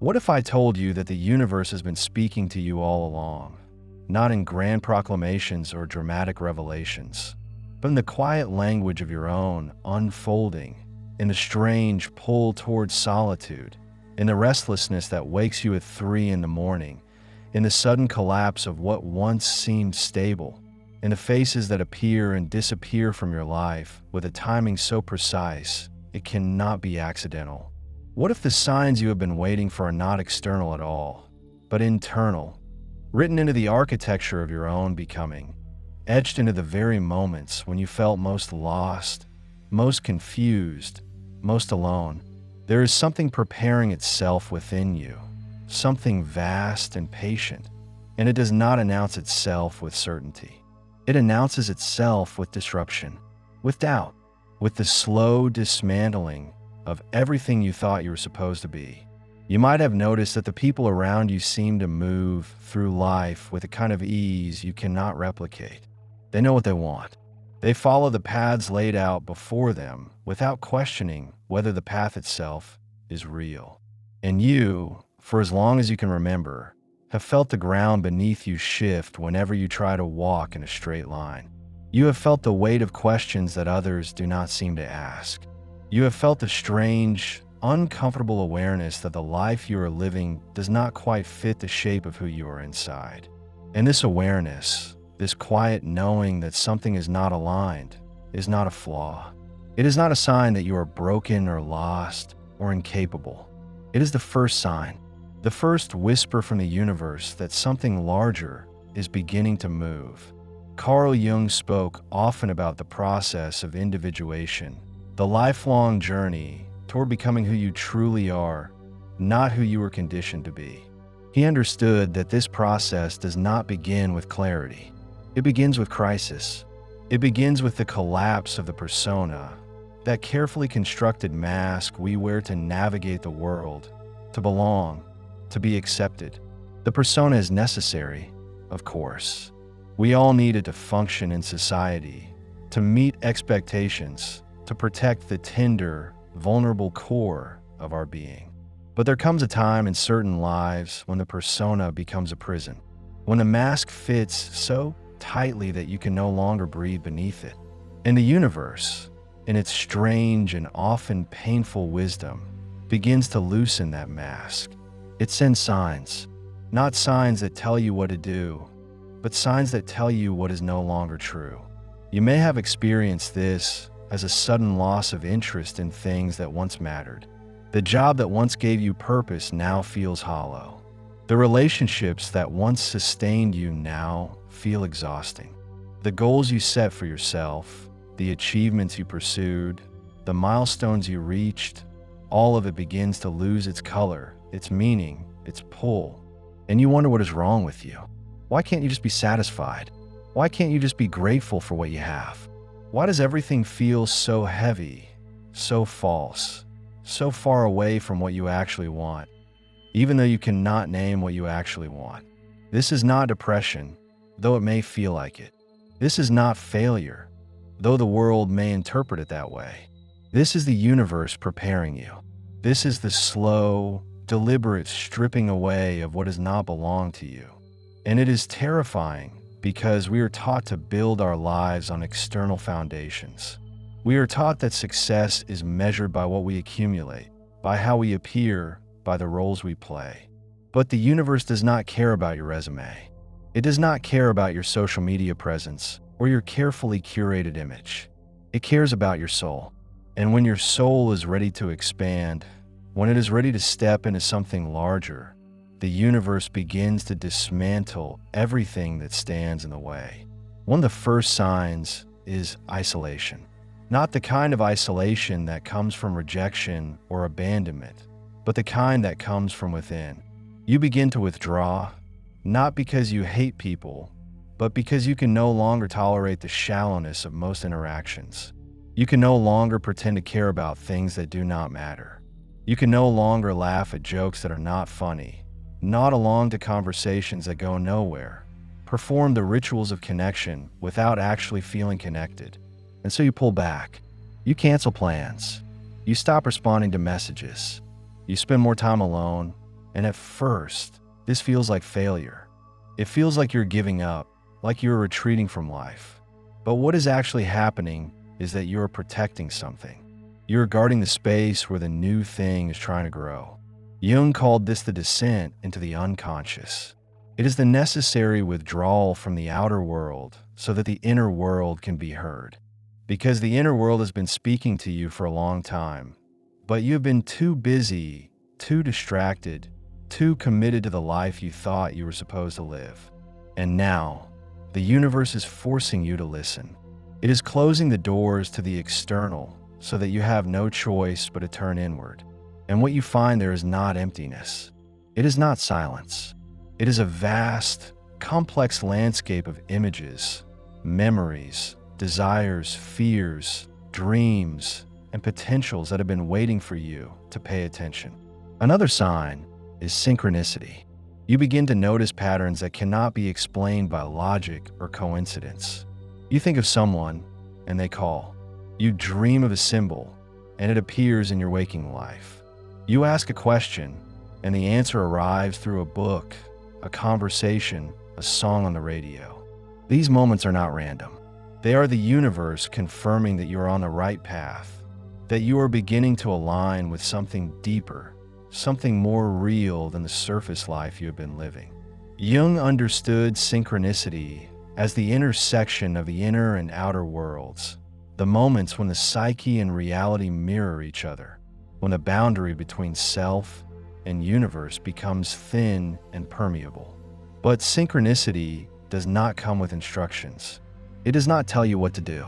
What if I told you that the universe has been speaking to you all along, not in grand proclamations or dramatic revelations, but in the quiet language of your own unfolding, in the strange pull towards solitude, in the restlessness that wakes you at 3 in the morning, in the sudden collapse of what once seemed stable, in the faces that appear and disappear from your life with a timing so precise it cannot be accidental? What if the signs you have been waiting for are not external at all, but internal, written into the architecture of your own becoming, etched into the very moments when you felt most lost, most confused, most alone? There is something preparing itself within you, something vast and patient, and it does not announce itself with certainty. It announces itself with disruption, with doubt, with the slow dismantling of everything you thought you were supposed to be. You might have noticed that the people around you seem to move through life with a kind of ease you cannot replicate. They know what they want. They follow the paths laid out before them without questioning whether the path itself is real. And you, for as long as you can remember, have felt the ground beneath you shift whenever you try to walk in a straight line. You have felt the weight of questions that others do not seem to ask. You have felt the strange, uncomfortable awareness that the life you are living does not quite fit the shape of who you are inside. And this awareness, this quiet knowing that something is not aligned, is not a flaw. It is not a sign that you are broken or lost or incapable. It is the first sign, the first whisper from the universe that something larger is beginning to move. Carl Jung spoke often about the process of individuation, the lifelong journey toward becoming who you truly are, not who you were conditioned to be. He understood that this process does not begin with clarity. It begins with crisis. It begins with the collapse of the persona, that carefully constructed mask we wear to navigate the world, to belong, to be accepted. The persona is necessary, of course. We all need it to function in society, to meet expectations, to protect the tender, vulnerable core of our being. But there comes a time in certain lives when the persona becomes a prison, when the mask fits so tightly that you can no longer breathe beneath it. And the universe, in its strange and often painful wisdom, begins to loosen that mask. It sends signs, not signs that tell you what to do, but signs that tell you what is no longer true. You may have experienced this as a sudden loss of interest in things that once mattered. The job that once gave you purpose now feels hollow. The relationships that once sustained you now feel exhausting. The goals you set for yourself, the achievements you pursued, the milestones you reached, all of it begins to lose its color, its meaning, its pull. And you wonder what is wrong with you. Why can't you just be satisfied? Why can't you just be grateful for what you have? Why does everything feel so heavy, so false, so far away from what you actually want, even though you cannot name what you actually want? This is not depression, though it may feel like it. This is not failure, though the world may interpret it that way. This is the universe preparing you. This is the slow, deliberate stripping away of what does not belong to you. And it is terrifying because we are taught to build our lives on external foundations. We are taught that success is measured by what we accumulate, by how we appear, by the roles we play. But the universe does not care about your resume. It does not care about your social media presence or your carefully curated image. It cares about your soul. And when your soul is ready to expand, when it is ready to step into something larger, the universe begins to dismantle everything that stands in the way. One of the first signs is isolation. Not the kind of isolation that comes from rejection or abandonment, but the kind that comes from within. You begin to withdraw, not because you hate people, but because you can no longer tolerate the shallowness of most interactions. You can no longer pretend to care about things that do not matter. You can no longer laugh at jokes that are not funny, nod along to conversations that go nowhere, perform the rituals of connection without actually feeling connected. And so you pull back. You cancel plans. You stop responding to messages. You spend more time alone. And at first, this feels like failure. It feels like you're giving up, like you're retreating from life. But what is actually happening is that you're protecting something. You're guarding the space where the new thing is trying to grow. Jung called this the descent into the unconscious. It is the necessary withdrawal from the outer world so that the inner world can be heard. Because the inner world has been speaking to you for a long time, but you've been too busy, too distracted, too committed to the life you thought you were supposed to live. And now, the universe is forcing you to listen. It is closing the doors to the external so that you have no choice but to turn inward. And what you find there is not emptiness. It is not silence. It is a vast, complex landscape of images, memories, desires, fears, dreams, and potentials that have been waiting for you to pay attention. Another sign is synchronicity. You begin to notice patterns that cannot be explained by logic or coincidence. You think of someone, and they call. You dream of a symbol, and it appears in your waking life. You ask a question, and the answer arrives through a book, a conversation, a song on the radio. These moments are not random. They are the universe confirming that you are on the right path, that you are beginning to align with something deeper, something more real than the surface life you have been living. Jung understood synchronicity as the intersection of the inner and outer worlds, the moments when the psyche and reality mirror each other, when the boundary between self and universe becomes thin and permeable. But synchronicity does not come with instructions. It does not tell you what to do.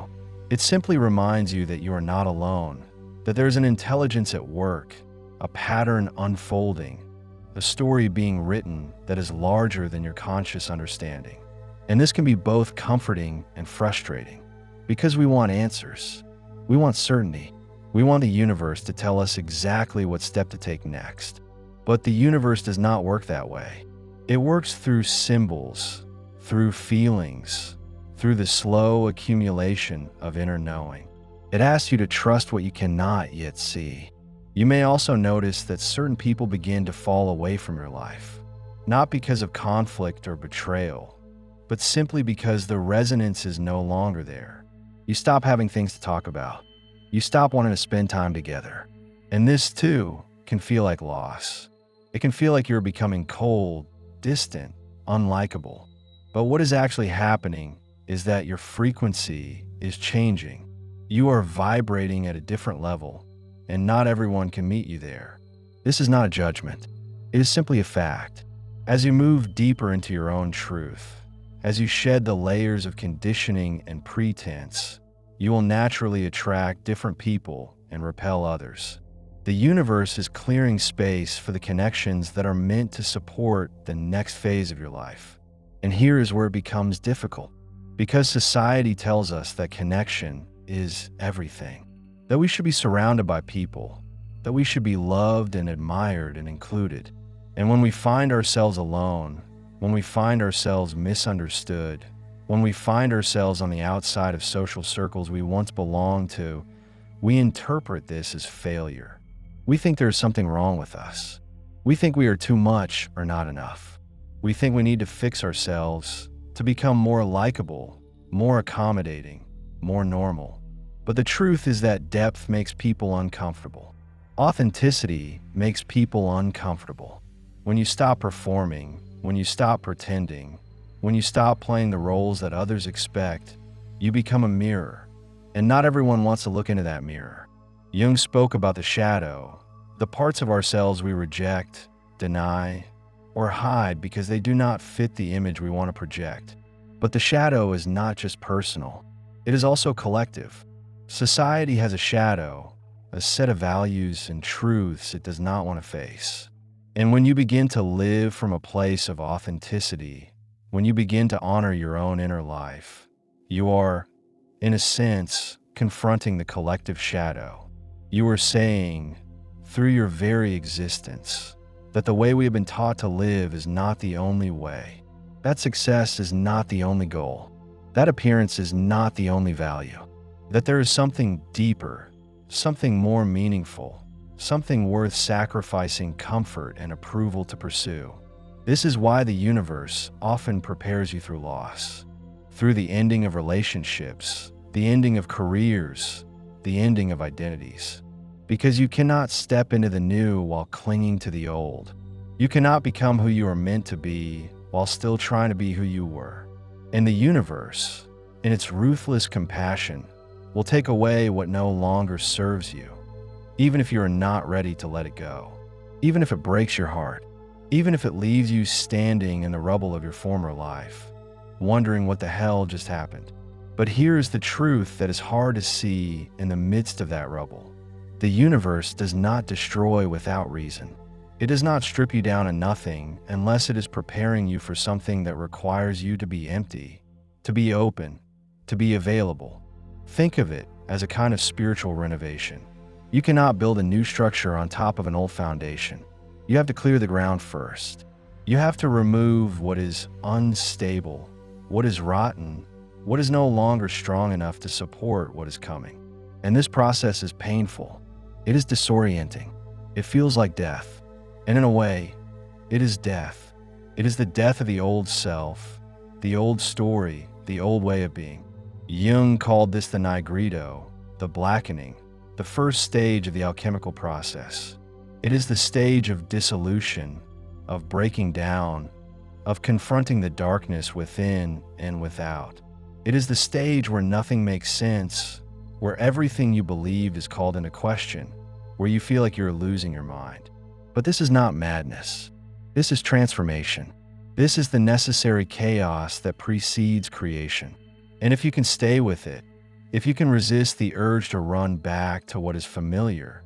It simply reminds you that you are not alone, that there is an intelligence at work, a pattern unfolding, a story being written that is larger than your conscious understanding. And this can be both comforting and frustrating, because we want answers. We want certainty. We want the universe to tell us exactly what step to take next. But the universe does not work that way. It works through symbols, through feelings, through the slow accumulation of inner knowing. It asks you to trust what you cannot yet see. You may also notice that certain people begin to fall away from your life, not because of conflict or betrayal, but simply because the resonance is no longer there. You stop having things to talk about. You stop wanting to spend time together. And this, too, can feel like loss. It can feel like you're becoming cold, distant, unlikable. But what is actually happening is that your frequency is changing. You are vibrating at a different level, and not everyone can meet you there. This is not a judgment. It is simply a fact. As you move deeper into your own truth, as you shed the layers of conditioning and pretense, you will naturally attract different people and repel others. The universe is clearing space for the connections that are meant to support the next phase of your life. And here is where it becomes difficult, because society tells us that connection is everything, that we should be surrounded by people, that we should be loved and admired and included. And when we find ourselves alone, when we find ourselves misunderstood, when we find ourselves on the outside of social circles we once belonged to, we interpret this as failure. We think there is something wrong with us. We think we are too much or not enough. We think we need to fix ourselves to become more likable, more accommodating, more normal. But the truth is that depth makes people uncomfortable. Authenticity makes people uncomfortable. When you stop performing, when you stop pretending, when you stop playing the roles that others expect, you become a mirror. And not everyone wants to look into that mirror. Jung spoke about the shadow, the parts of ourselves we reject, deny, or hide because they do not fit the image we want to project. But the shadow is not just personal. It is also collective. Society has a shadow, a set of values and truths it does not want to face. And when you begin to live from a place of authenticity, when you begin to honor your own inner life, you are, in a sense, confronting the collective shadow. You are saying, through your very existence, that the way we have been taught to live is not the only way. That success is not the only goal. That appearance is not the only value. That there is something deeper, something more meaningful, something worth sacrificing comfort and approval to pursue. This is why the universe often prepares you through loss, through the ending of relationships, the ending of careers, the ending of identities. Because you cannot step into the new while clinging to the old. You cannot become who you are meant to be while still trying to be who you were. And the universe, in its ruthless compassion, will take away what no longer serves you, even if you are not ready to let it go, even if it breaks your heart, even if it leaves you standing in the rubble of your former life, wondering what the hell just happened. But here's the truth that is hard to see in the midst of that rubble. The universe does not destroy without reason. It does not strip you down to nothing unless it is preparing you for something that requires you to be empty, to be open, to be available. Think of it as a kind of spiritual renovation. You cannot build a new structure on top of an old foundation. You have to clear the ground first. You have to remove what is unstable, what is rotten, what is no longer strong enough to support what is coming. And this process is painful. It is disorienting. It feels like death. And in a way, it is death. It is the death of the old self, the old story, the old way of being. Jung called this the nigredo, the blackening, the first stage of the alchemical process. It is the stage of dissolution, of breaking down, of confronting the darkness within and without. It is the stage where nothing makes sense, where everything you believe is called into question, where you feel like you're losing your mind. But this is not madness. This is transformation. This is the necessary chaos that precedes creation. And if you can stay with it, if you can resist the urge to run back to what is familiar,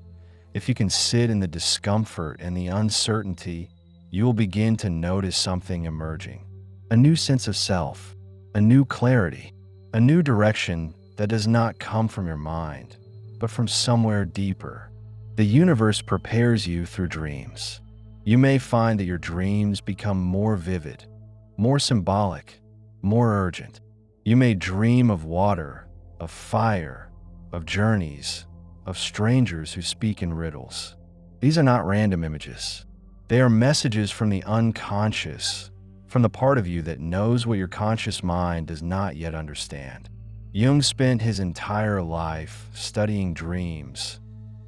if you can sit in the discomfort and the uncertainty, you will begin to notice something emerging. A new sense of self, a new clarity, a new direction that does not come from your mind, but from somewhere deeper. The universe prepares you through dreams. You may find that your dreams become more vivid, more symbolic, more urgent. You may dream of water, of fire, of journeys, of strangers who speak in riddles. These are not random images. They are messages from the unconscious, from the part of you that knows what your conscious mind does not yet understand. Jung spent his entire life studying dreams,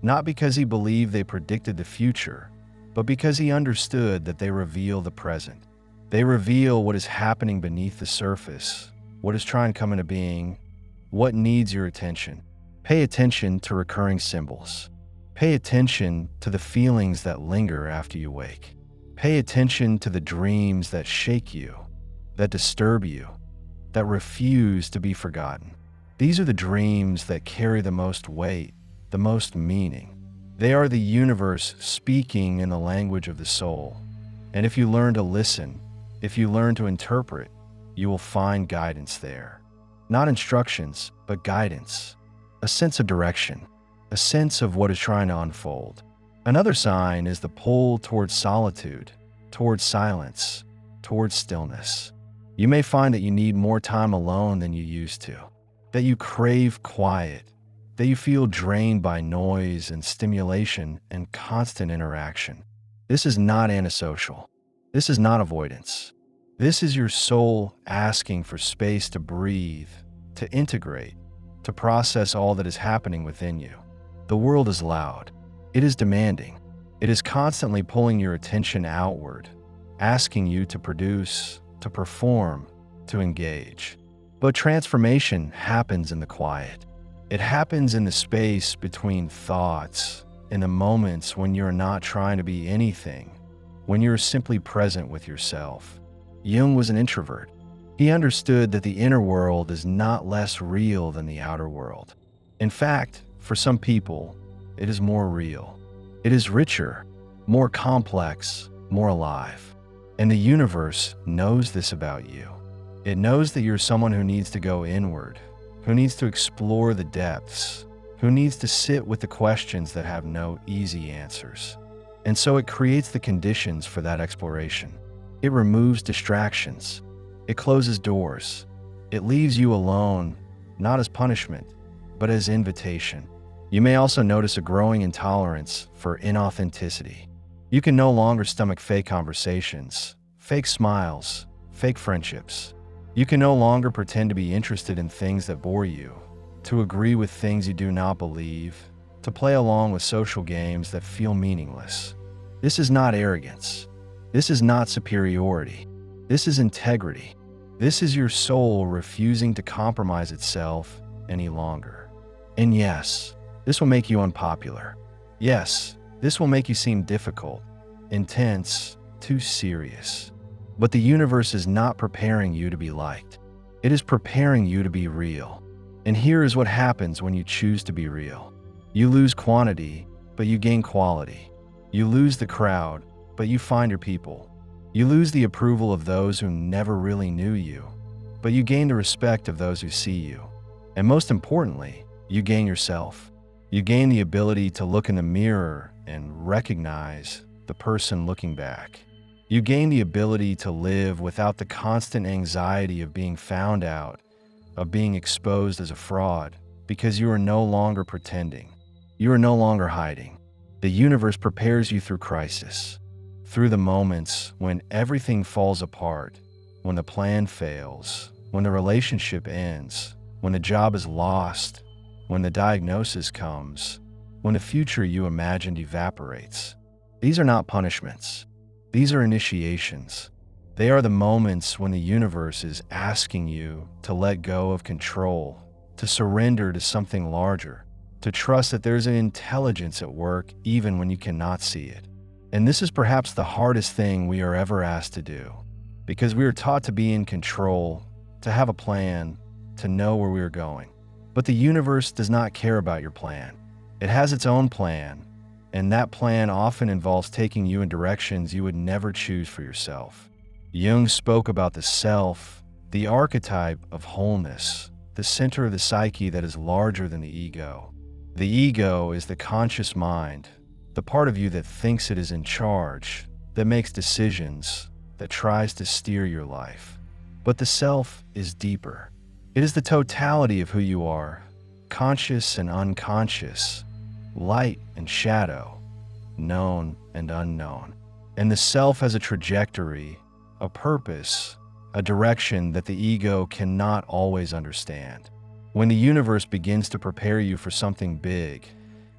not because he believed they predicted the future, but because he understood that they reveal the present. They reveal what is happening beneath the surface, what is trying to come into being, what needs your attention. Pay attention to recurring symbols. Pay attention to the feelings that linger after you wake. Pay attention to the dreams that shake you, that disturb you, that refuse to be forgotten. These are the dreams that carry the most weight, the most meaning. They are the universe speaking in the language of the soul. And if you learn to listen, if you learn to interpret, you will find guidance there. Not instructions, but guidance. A sense of direction, a sense of what is trying to unfold. Another sign is the pull towards solitude, towards silence, towards stillness. You may find that you need more time alone than you used to, that you crave quiet, that you feel drained by noise and stimulation and constant interaction. This is not antisocial. This is not avoidance. This is your soul asking for space to breathe, to integrate, to process all that is happening within you. The world is loud. It is demanding. It is constantly pulling your attention outward, asking you to produce, to perform, to engage. But transformation happens in the quiet. It happens in the space between thoughts, in the moments when you're not trying to be anything, when you're simply present with yourself. Jung was an introvert. He understood that the inner world is not less real than the outer world. In fact, for some people, it is more real. It is richer, more complex, more alive. And the universe knows this about you. It knows that you're someone who needs to go inward, who needs to explore the depths, who needs to sit with the questions that have no easy answers. And so it creates the conditions for that exploration. It removes distractions. It closes doors. It leaves you alone, not as punishment, but as invitation. You may also notice a growing intolerance for inauthenticity. You can no longer stomach fake conversations, fake smiles, fake friendships. You can no longer pretend to be interested in things that bore you, to agree with things you do not believe, to play along with social games that feel meaningless. This is not arrogance. This is not superiority. This is integrity. This is your soul refusing to compromise itself any longer. And yes, this will make you unpopular. Yes, this will make you seem difficult, intense, too serious. But the universe is not preparing you to be liked. It is preparing you to be real. And here is what happens when you choose to be real. You lose quantity, but you gain quality. You lose the crowd, but you find your people. You lose the approval of those who never really knew you, but you gain the respect of those who see you. And most importantly, you gain yourself. You gain the ability to look in the mirror and recognize the person looking back. You gain the ability to live without the constant anxiety of being found out, of being exposed as a fraud, because you are no longer pretending. You are no longer hiding. The universe prepares you through crisis, through the moments when everything falls apart, when the plan fails, when the relationship ends, when the job is lost, when the diagnosis comes, when the future you imagined evaporates. These are not punishments. These are initiations. They are the moments when the universe is asking you to let go of control, to surrender to something larger, to trust that there's an intelligence at work even when you cannot see it. And this is perhaps the hardest thing we are ever asked to do, because we are taught to be in control, to have a plan, to know where we are going. But the universe does not care about your plan. It has its own plan, and that plan often involves taking you in directions you would never choose for yourself. Jung spoke about the self, the archetype of wholeness, the center of the psyche that is larger than the ego. The ego is the conscious mind, the part of you that thinks it is in charge, that makes decisions, that tries to steer your life. But the self is deeper. It is the totality of who you are, conscious and unconscious, light and shadow, known and unknown. And the self has a trajectory, a purpose, a direction that the ego cannot always understand. When the universe begins to prepare you for something big,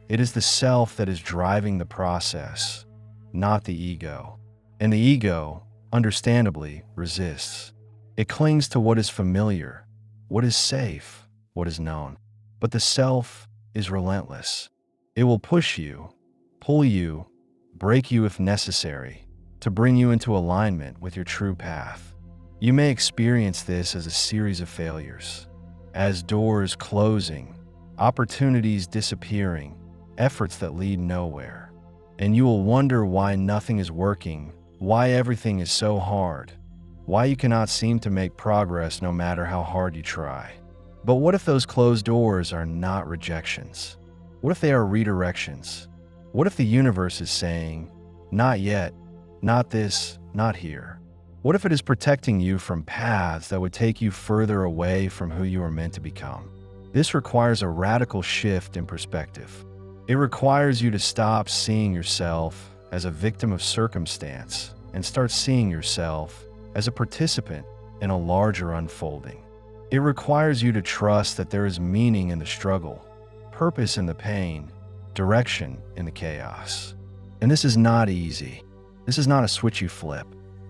it is the self that is driving the process, not the ego. And the ego, understandably, resists. It clings to what is familiar, what is safe, what is known. But the self is relentless. It will push you, pull you, break you if necessary, to bring you into alignment with your true path. You may experience this as a series of failures, as doors closing, opportunities disappearing, efforts that lead nowhere. And you will wonder why nothing is working, why everything is so hard, why you cannot seem to make progress no matter how hard you try. But what if those closed doors are not rejections? What if they are redirections? What if the universe is saying, not yet, not this, not here? What if it is protecting you from paths that would take you further away from who you are meant to become? This requires a radical shift in perspective. It requires you to stop seeing yourself as a victim of circumstance and start seeing yourself as a participant in a larger unfolding. It requires you to trust that there is meaning in the struggle, purpose in the pain, direction in the chaos. And this is not easy. This is not a switch you flip.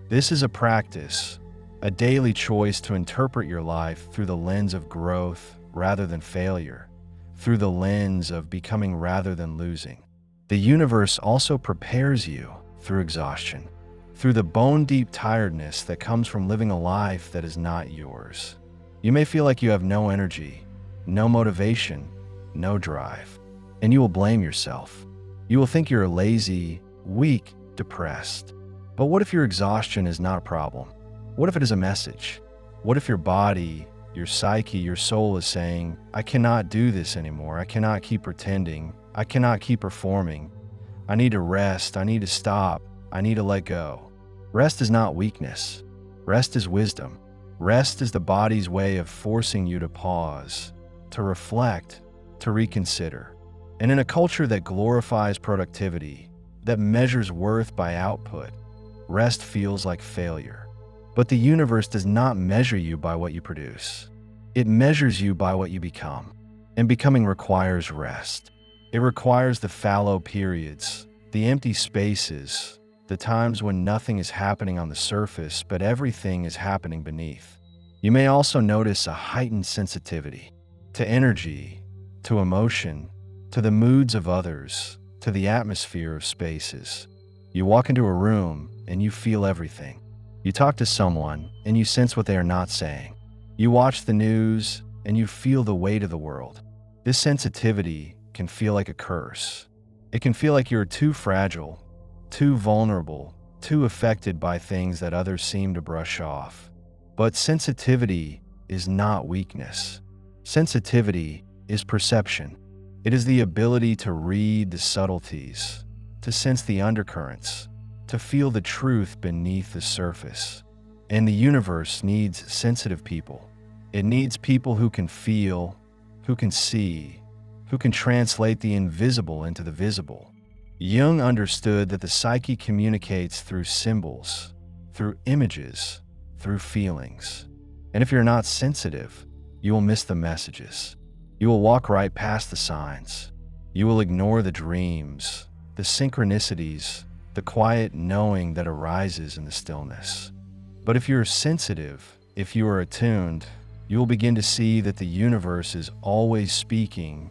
This is a practice, a daily choice to interpret your life through the lens of growth rather than failure, through the lens of becoming rather than losing. The universe also prepares you through exhaustion, through the bone-deep tiredness that comes from living a life that is not yours. You may feel like you have no energy, no motivation, no drive, and you will blame yourself. You will think you're lazy, weak, depressed. But what if your exhaustion is not a problem? What if it is a message? What if your body, your psyche, your soul is saying, I cannot do this anymore. I cannot keep pretending. I cannot keep performing. I need to rest. I need to stop. I need to let go. Rest is not weakness. Rest is wisdom. Rest is the body's way of forcing you to pause, to reflect, to reconsider. And in a culture that glorifies productivity, that measures worth by output, rest feels like failure. But the universe does not measure you by what you produce. It measures you by what you become. And becoming requires rest. It requires the fallow periods, the empty spaces, the times when nothing is happening on the surface, but everything is happening beneath. You may also notice a heightened sensitivity to energy, to emotion, to the moods of others, to the atmosphere of spaces. You walk into a room and you feel everything. You talk to someone and you sense what they are not saying. You watch the news and you feel the weight of the world. This sensitivity can feel like a curse. It can feel like you're too fragile, too vulnerable, too affected by things that others seem to brush off. But sensitivity is not weakness. Sensitivity is perception. It is the ability to read the subtleties, to sense the undercurrents, to feel the truth beneath the surface. And the universe needs sensitive people. It needs people who can feel, who can see, who can translate the invisible into the visible. Jung understood that the psyche communicates through symbols, through images, through feelings. And if you're not sensitive, you will miss the messages. You will walk right past the signs. You will ignore the dreams, the synchronicities, the quiet knowing that arises in the stillness. But if you're sensitive, if you are attuned, you will begin to see that the universe is always speaking,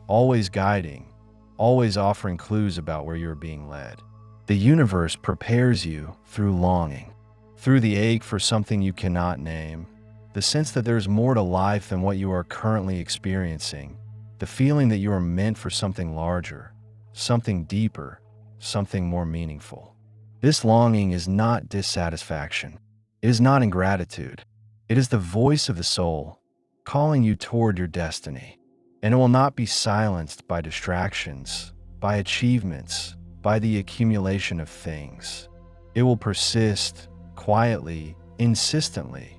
always guiding, always offering clues about where you're being led. The universe prepares you through longing, through the ache for something you cannot name, the sense that there's more to life than what you are currently experiencing, the feeling that you are meant for something larger, something deeper, something more meaningful. This longing is not dissatisfaction. It is not ingratitude. It is the voice of the soul calling you toward your destiny. And it will not be silenced by distractions, by achievements, by the accumulation of things. It will persist quietly, insistently,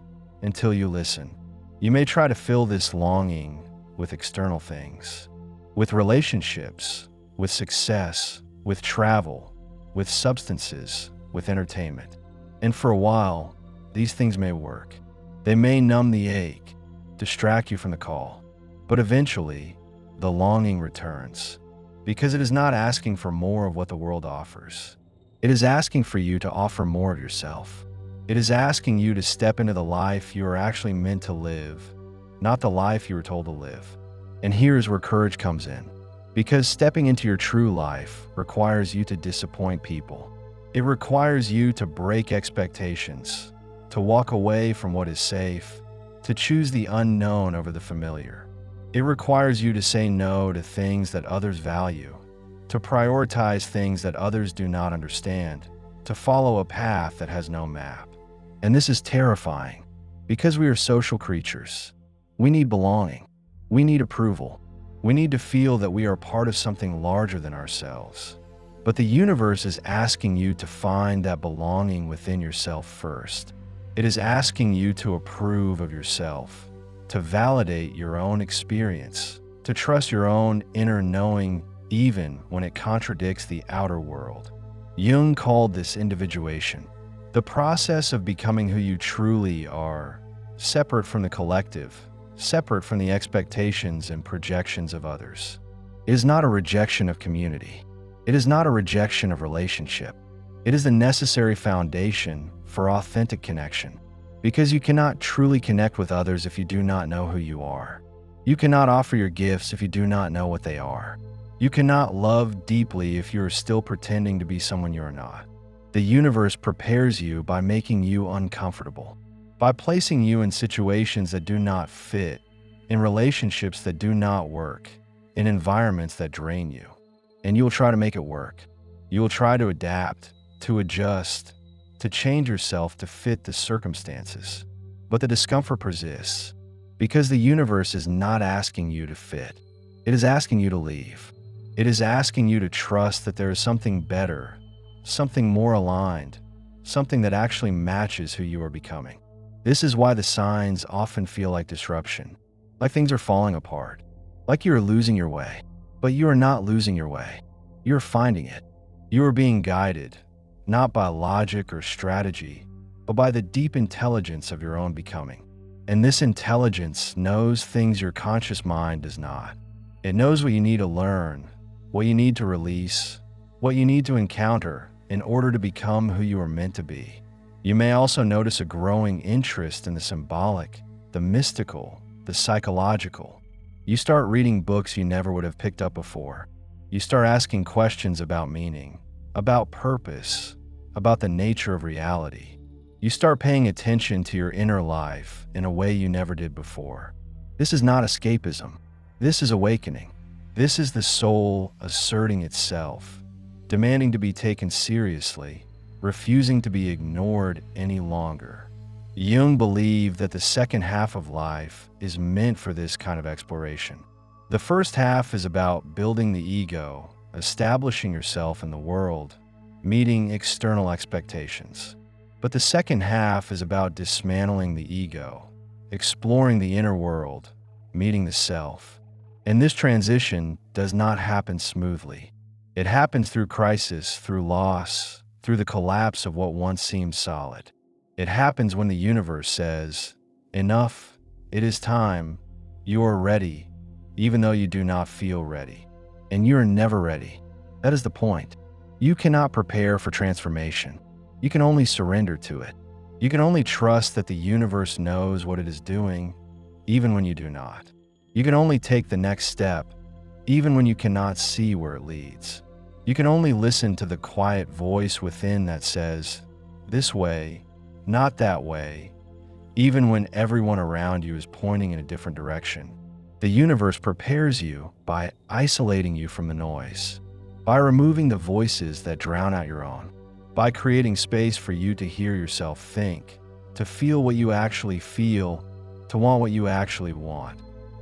until you listen. You may try to fill this longing with external things, with relationships, with success, with travel, with substances, with entertainment. And for a while, these things may work. They may numb the ache, distract you from the call. But eventually, the longing returns, because it is not asking for more of what the world offers. It is asking for you to offer more of yourself. It is asking you to step into the life you are actually meant to live, not the life you were told to live. And here's where courage comes in, because stepping into your true life requires you to disappoint people. It requires you to break expectations, to walk away from what is safe, to choose the unknown over the familiar. It requires you to say no to things that others value, to prioritize things that others do not understand, to follow a path that has no map. And this is terrifying, because we are social creatures. We need belonging. We need approval. We need to feel that we are part of something larger than ourselves. But the universe is asking you to find that belonging within yourself first. It is asking you to approve of yourself, to validate your own experience, to trust your own inner knowing even when it contradicts the outer world. Jung called this individuation, the process of becoming who you truly are, separate from the collective, separate from the expectations and projections of others. It is not a rejection of community. It is not a rejection of relationship. It is the necessary foundation for authentic connection, because you cannot truly connect with others if you do not know who you are. You cannot offer your gifts if you do not know what they are. You cannot love deeply if you are still pretending to be someone you are not. The universe prepares you by making you uncomfortable, by placing you in situations that do not fit, in relationships that do not work, in environments that drain you. And you will try to make it work. You will try to adapt, to adjust, to change yourself to fit the circumstances. But the discomfort persists, because the universe is not asking you to fit. It is asking you to leave. It is asking you to trust that there is something better, something more aligned, something that actually matches who you are becoming. This is why the signs often feel like disruption, like things are falling apart, like you are losing your way. But you are not losing your way. You are finding it. You are being guided, not by logic or strategy, but by the deep intelligence of your own becoming. And this intelligence knows things your conscious mind does not. It knows what you need to learn, what you need to release, what you need to encounter in order to become who you are meant to be. You may also notice a growing interest in the symbolic, the mystical, the psychological. You start reading books you never would have picked up before. You start asking questions about meaning, about purpose, about the nature of reality. You start paying attention to your inner life in a way you never did before. This is not escapism. This is awakening. This is the soul asserting itself, demanding to be taken seriously, refusing to be ignored any longer. Jung believed that the second half of life is meant for this kind of exploration. The first half is about building the ego, establishing yourself in the world, meeting external expectations. But the second half is about dismantling the ego, exploring the inner world, meeting the self. And this transition does not happen smoothly. It happens through crisis, through loss, through the collapse of what once seemed solid. It happens when the universe says, "Enough, it is time, you are ready," even though you do not feel ready. And you are never ready. That is the point. You cannot prepare for transformation. You can only surrender to it. You can only trust that the universe knows what it is doing, even when you do not. You can only take the next step, even when you cannot see where it leads. You can only listen to the quiet voice within that says, "This way, not that way," even when everyone around you is pointing in a different direction. The universe prepares you by isolating you from the noise, by removing the voices that drown out your own, by creating space for you to hear yourself think, to feel what you actually feel, to want what you actually want.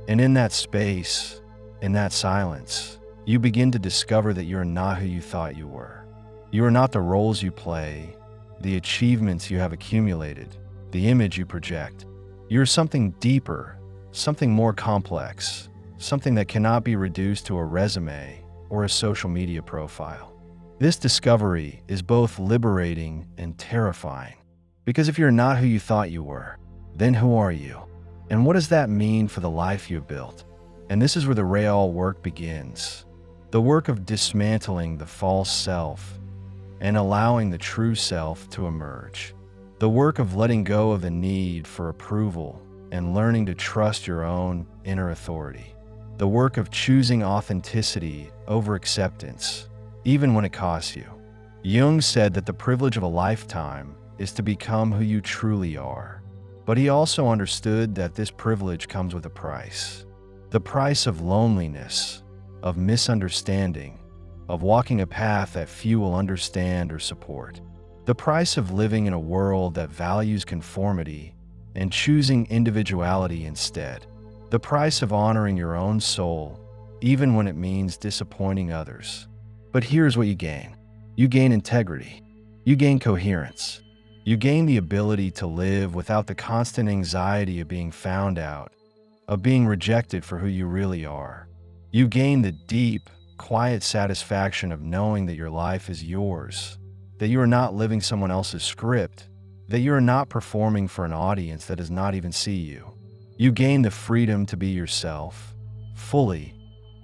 And in that space, in that silence, you begin to discover that you are not who you thought you were. You are not the roles you play, the achievements you have accumulated, the image you project. You are something deeper, something more complex, something that cannot be reduced to a resume or a social media profile. This discovery is both liberating and terrifying, because if you're not who you thought you were, then who are you? And what does that mean for the life you have built? And this is where the real work begins. The work of dismantling the false self and allowing the true self to emerge. The work of letting go of the need for approval and learning to trust your own inner authority. The work of choosing authenticity over acceptance, even when it costs you. Jung said that the privilege of a lifetime is to become who you truly are. But he also understood that this privilege comes with a price. The price of loneliness, of misunderstanding, of walking a path that few will understand or support. The price of living in a world that values conformity and choosing individuality instead. The price of honoring your own soul, even when it means disappointing others. But here's what you gain. You gain integrity. You gain coherence. You gain the ability to live without the constant anxiety of being found out, of being rejected for who you really are. You gain the deep, quiet satisfaction of knowing that your life is yours, that you are not living someone else's script, that you are not performing for an audience that does not even see you. You gain the freedom to be yourself, fully,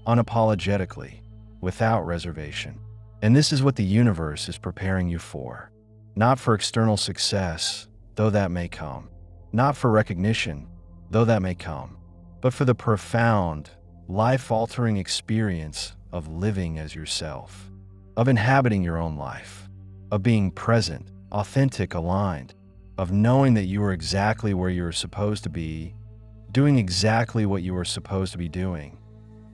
unapologetically, without reservation. And this is what the universe is preparing you for. Not for external success, though that may come. Not for recognition, though that may come. But for the profound, life-altering experience of living as yourself, of inhabiting your own life, of being present, authentic, aligned, of knowing that you are exactly where you are supposed to be, doing exactly what you are supposed to be doing,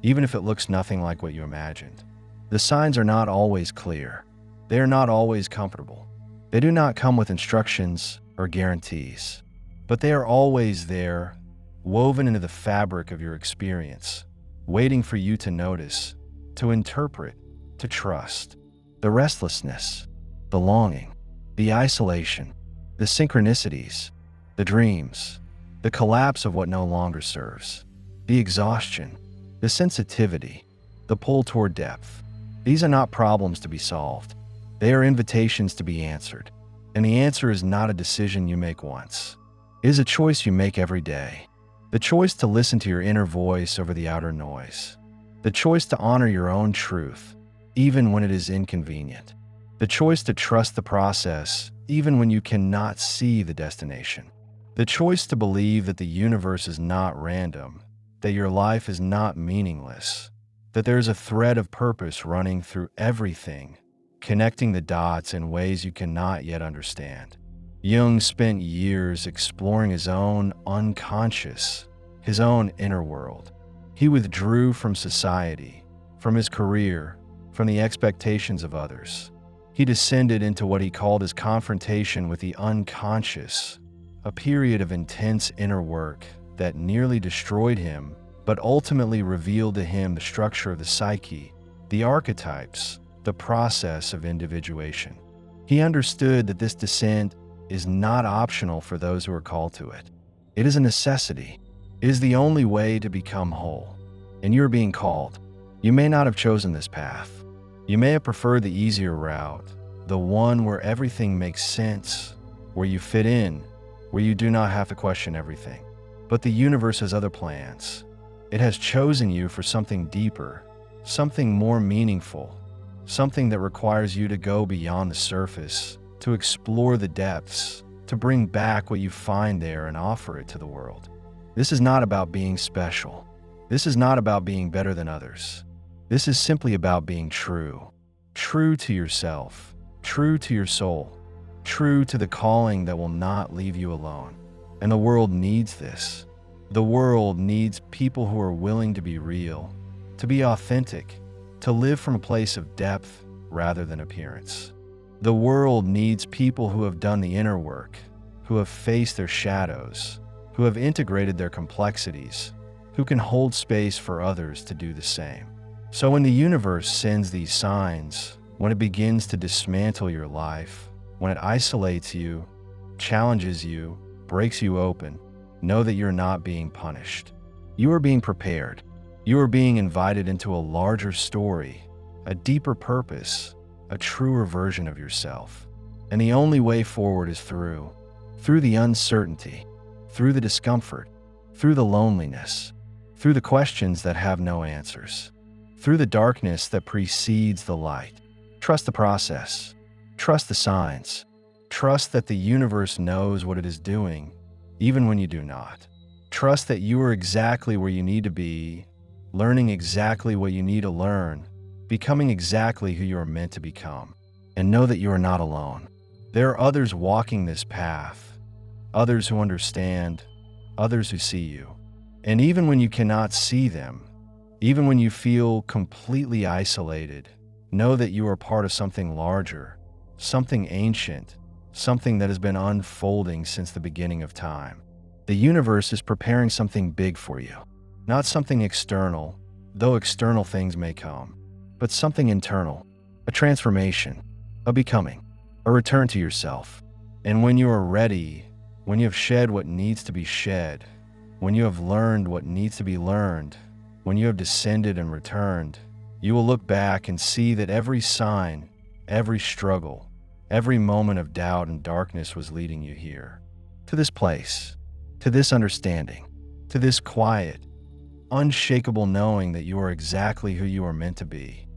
even if it looks nothing like what you imagined. The signs are not always clear. They are not always comfortable. They do not come with instructions or guarantees, but they are always there, woven into the fabric of your experience, waiting for you to notice, to interpret, to trust. The restlessness, the longing, the isolation, the synchronicities, the dreams, the collapse of what no longer serves, the exhaustion, the sensitivity, the pull toward depth. These are not problems to be solved. They are invitations to be answered. And the answer is not a decision you make once. It is a choice you make every day. The choice to listen to your inner voice over the outer noise. The choice to honor your own truth, even when it is inconvenient. The choice to trust the process, even when you cannot see the destination. The choice to believe that the universe is not random, that your life is not meaningless, that there is a thread of purpose running through everything, connecting the dots in ways you cannot yet understand. Jung spent years exploring his own unconscious, his own inner world. He withdrew from society, from his career, from the expectations of others. He descended into what he called his confrontation with the unconscious, a period of intense inner work that nearly destroyed him, but ultimately revealed to him the structure of the psyche, the archetypes, the process of individuation. He understood that this descent is not optional for those who are called to it. It is a necessity. It is the only way to become whole. And you are being called. You may not have chosen this path. You may have preferred the easier route, the one where everything makes sense, where you fit in, where you do not have to question everything. But the universe has other plans. It has chosen you for something deeper, something more meaningful, something that requires you to go beyond the surface, to explore the depths, to bring back what you find there and offer it to the world. This is not about being special. This is not about being better than others. This is simply about being true. True to yourself, true to your soul, true to the calling that will not leave you alone. And the world needs this. The world needs people who are willing to be real, to be authentic, to live from a place of depth rather than appearance. The world needs people who have done the inner work, who have faced their shadows, who have integrated their complexities, who can hold space for others to do the same. So when the universe sends these signs, when it begins to dismantle your life, when it isolates you, challenges you, breaks you open, know that you're not being punished. You are being prepared. You are being invited into a larger story, a deeper purpose, a truer version of yourself. And the only way forward is through the uncertainty, through the discomfort, through the loneliness, through the questions that have no answers, through the darkness that precedes the light. Trust the process. Trust the signs. Trust that the universe knows what it is doing, even when you do not. Trust that you are exactly where you need to be, learning exactly what you need to learn, becoming exactly who you are meant to become. And know that you are not alone. There are others walking this path, others who understand, others who see you. And even when you cannot see them, even when you feel completely isolated, know that you are part of something larger, something ancient, something that has been unfolding since the beginning of time. The universe is preparing something big for you, not something external, though external things may come, but something internal, a transformation, a becoming, a return to yourself. And when you are ready, when you have shed what needs to be shed, when you have learned what needs to be learned, when you have descended and returned, you will look back and see that every sign, every struggle, every moment of doubt and darkness was leading you here, to this place, to this understanding, to this quiet, unshakable knowing that you are exactly who you are meant to be.